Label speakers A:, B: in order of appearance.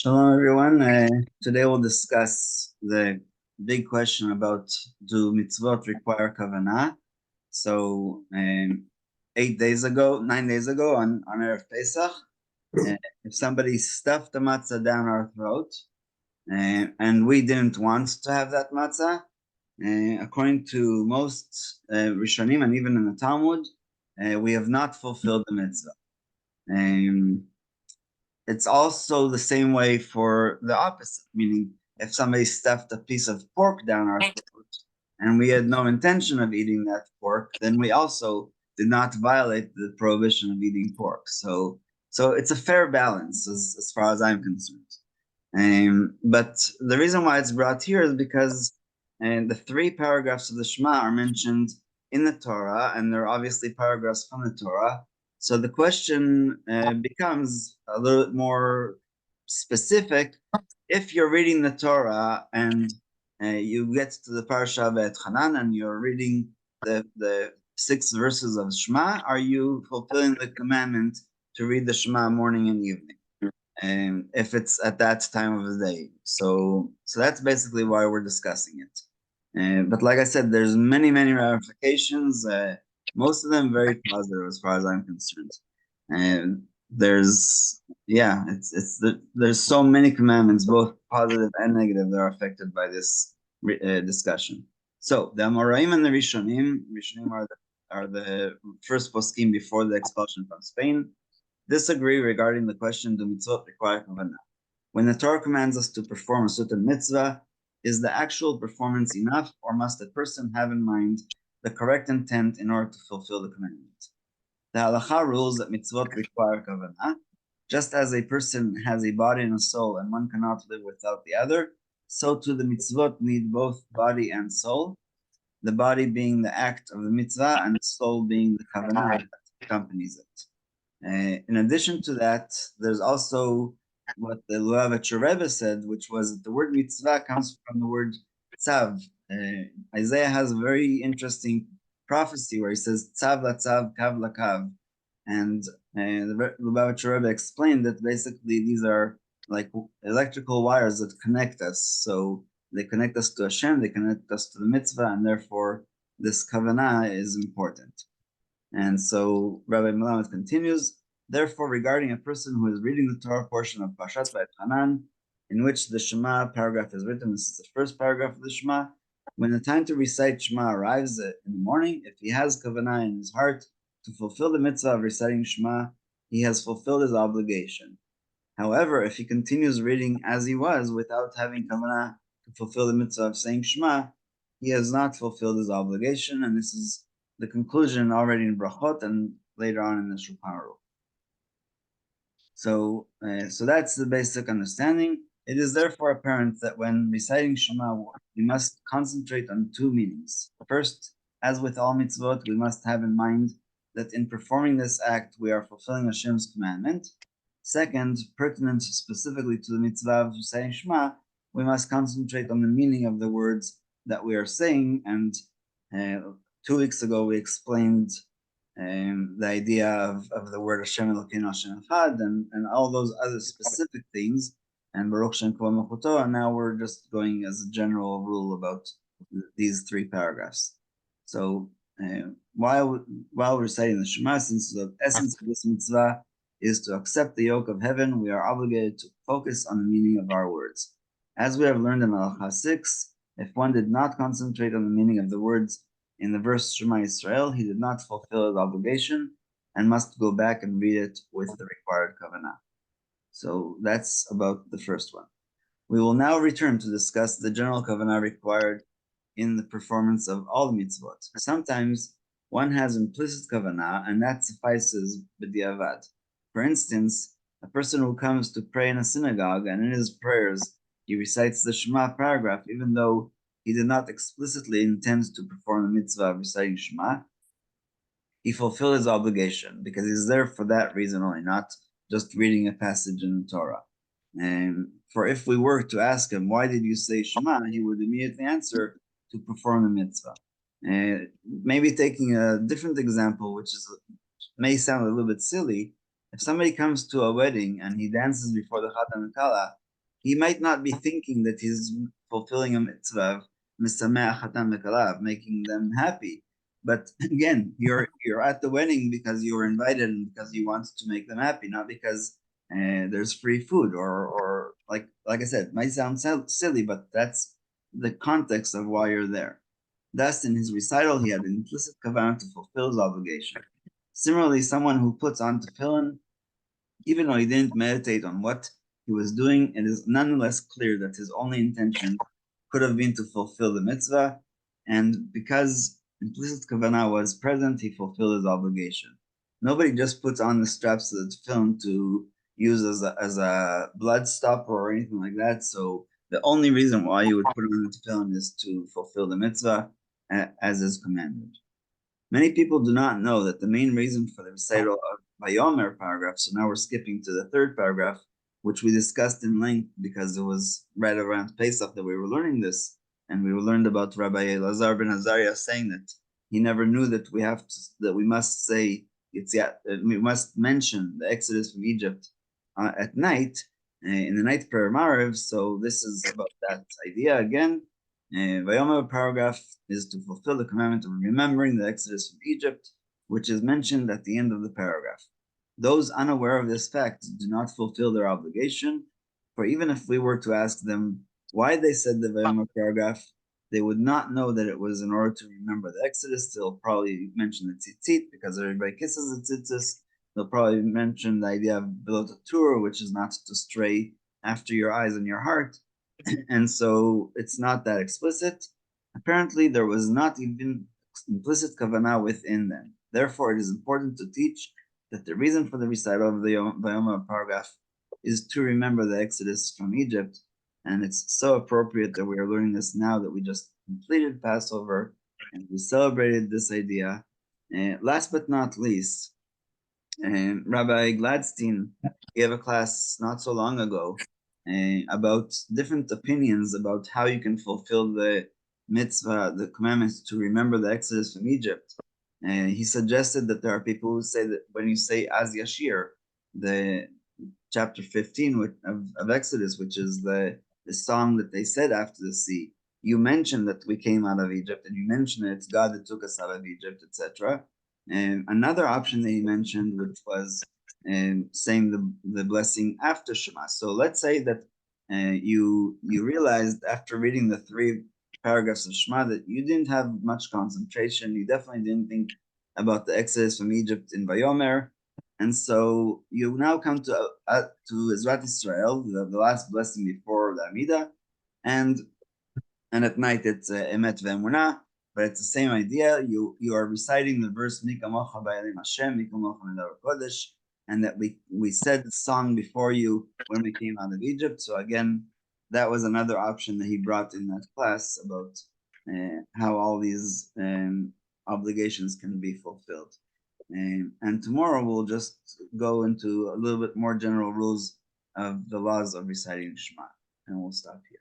A: Shalom, everyone. Today we'll discuss the big question about do mitzvot require kavanah? So, 9 days ago, on Erev Pesach, if somebody stuffed the matzah down our throat, and we didn't want to have that matzah, according to most Rishonim and even in the Talmud, we have not fulfilled the mitzvah. It's also the same way for the opposite, meaning if somebody stuffed a piece of pork down our throat and we had no intention of eating that pork, then we also did not violate the prohibition of eating pork. So it's a fair balance as far as I'm concerned. But the reason why it's brought here is because the 3 paragraphs of the Shema are mentioned in the Torah, and they're obviously paragraphs from the Torah. So the question becomes a little bit more specific. If you're reading the Torah and you get to the parasha V'etchanan and you're reading the 6 verses of Shema, are you fulfilling the commandment to read the Shema morning and evening? If it's at that time of the day. So that's basically why we're discussing it. But like I said, there's many ramifications. Most of them very positive as far as I'm concerned. And there's there's so many commandments, both positive and negative, that are affected by this discussion. So the Amoraim and the Rishonim are the first poskim before the expulsion from Spain, disagree regarding the question, do mitzvot require kavanah? When the Torah commands us to perform a certain mitzvah, is the actual performance enough, or must a person have in mind the correct intent in order to fulfill the commandment? The halacha rules that mitzvot require kavanah. Just as a person has a body and a soul, and one cannot live without the other, so too the mitzvot need both body and soul, the body being the act of the mitzvah, and the soul being the kavanah that accompanies it. In addition to that, there's also what the Lubavitcher Rebbe said, which was that the word mitzvah comes from the word tzav. Isaiah has a very interesting prophecy where he says tzav la tzav, kav la kav. And the Lubavitcher Rebbe explained that basically these are like electrical wires that connect us. So they connect us to Hashem, they connect us to the mitzvah, and therefore this kavanah is important. And so Rabbi Melamed continues, therefore, regarding a person who is reading the Torah portion of Parashat V'etchanan, in which the Shema paragraph is written, this is the first paragraph of the Shema, when the time to recite Shema arrives in the morning, if he has kavanah in his heart to fulfill the mitzvah of reciting Shema, he has fulfilled his obligation. However, if he continues reading as he was without having kavanah to fulfill the mitzvah of saying Shema, he has not fulfilled his obligation, and this is the conclusion already in Brachot and later on in the Shulchan Aruch. So that's the basic understanding. It is therefore apparent that when reciting Shema, we must concentrate on 2 meanings. First, as with all mitzvot, we must have in mind that in performing this act, we are fulfilling Hashem's commandment. Second, pertinent specifically to the mitzvah of reciting Shema, we must concentrate on the meaning of the words that we are saying. And 2 weeks ago, we explained the idea of the word Hashem Elokeinu Hashem Echad and all those other specific things, and Baruch Shem Kavod Malchuto, and now we're just going as a general rule about these 3 paragraphs. So while reciting the Shema, since the essence of this mitzvah is to accept the yoke of heaven, we are obligated to focus on the meaning of our words. As we have learned in Halacha 6, if one did not concentrate on the meaning of the words in the verse Shema Yisrael, he did not fulfill his obligation and must go back and read it with the required kavanah. So that's about the first one. We will now return to discuss the general kavanah required in the performance of all mitzvot. Sometimes one has implicit kavanah, and that suffices b'diavad. For instance, a person who comes to pray in a synagogue and in his prayers he recites the Shema paragraph, even though he did not explicitly intend to perform the mitzvah of reciting Shema, he fulfilled his obligation because he's there for that reason only, not just reading a passage in the Torah. For if we were to ask him, why did you say Shema, he would immediately answer, to perform the mitzvah. Maybe taking a different example, which may sound a little bit silly, if somebody comes to a wedding and he dances before the Chatan and Kala, he might not be thinking that he's fulfilling a mitzvah of misameach hatan v'kala, making them happy. But again, you're at the wedding because you were invited and because you wanted to make them happy, not because there's free food or like I said, it might sound silly, but that's the context of why you're there. Thus, in his recital, he had an implicit kavanah to fulfill his obligation. Similarly, someone who puts on tefillin, even though he didn't meditate on what he was doing, it is nonetheless clear that his only intention could have been to fulfill the mitzvah, and because implicit kavanah was present, he fulfilled his obligation. Nobody just puts on the straps of the tefillin to use as a blood stopper or anything like that. So the only reason why you would put on the tefillin is to fulfill the mitzvah as is commanded. Many people do not know that the main reason for the recital of Vayomer paragraph, so now we're skipping to the third paragraph, which we discussed in length because it was right around Pesach that we were learning this, and we learned about Rabbi Elazar ben Azariah saying that he never knew that we must say we must mention the Exodus from Egypt at night in the night prayer Mariv. So this is about that idea again. Vayomer paragraph is to fulfill the commandment of remembering the Exodus from Egypt, which is mentioned at the end of the paragraph. Those unaware of this fact do not fulfill their obligation, for even if we were to ask them why they said the Vayomer paragraph, they would not know that it was in order to remember the Exodus. They'll probably mention the tzitzit because everybody kisses the tzitzis. They'll probably mention the idea of bilot Torah, which is not to stray after your eyes and your heart. And so it's not that explicit. Apparently, there was not even implicit kavanah within them. Therefore, it is important to teach that the reason for the recital of the Vayomer paragraph is to remember the Exodus from Egypt. And it's so appropriate that we are learning this now that we just completed Passover and we celebrated this idea. Last but not least, Rabbi Gladstein gave a class not so long ago about different opinions about how you can fulfill the mitzvah, the commandments to remember the Exodus from Egypt. He suggested that there are people who say that when you say Az Yashir, the chapter 15 of Exodus, which is the song that they said after the sea, you mentioned that we came out of Egypt, and you mentioned that it's God that took us out of Egypt, etc. And another option that he mentioned, which was saying the blessing after Shema. So let's say that you realized after reading the 3 paragraphs of Shema that you didn't have much concentration. You definitely didn't think about the Exodus from Egypt in Vayomer, and so you now come to Ezrat Israel, the last blessing before the Amidah, and at night it's Emet ve'emunah, but it's the same idea. You are reciting the verse Mi kamocha ba'elim Hashem, Mi kamocha medaber kodesh, and that we said the song before you when we came out of Egypt. So again, that was another option that he brought in that class about how all these obligations can be fulfilled. And tomorrow we'll just go into a little bit more general rules of the laws of reciting Shema, and we'll stop here.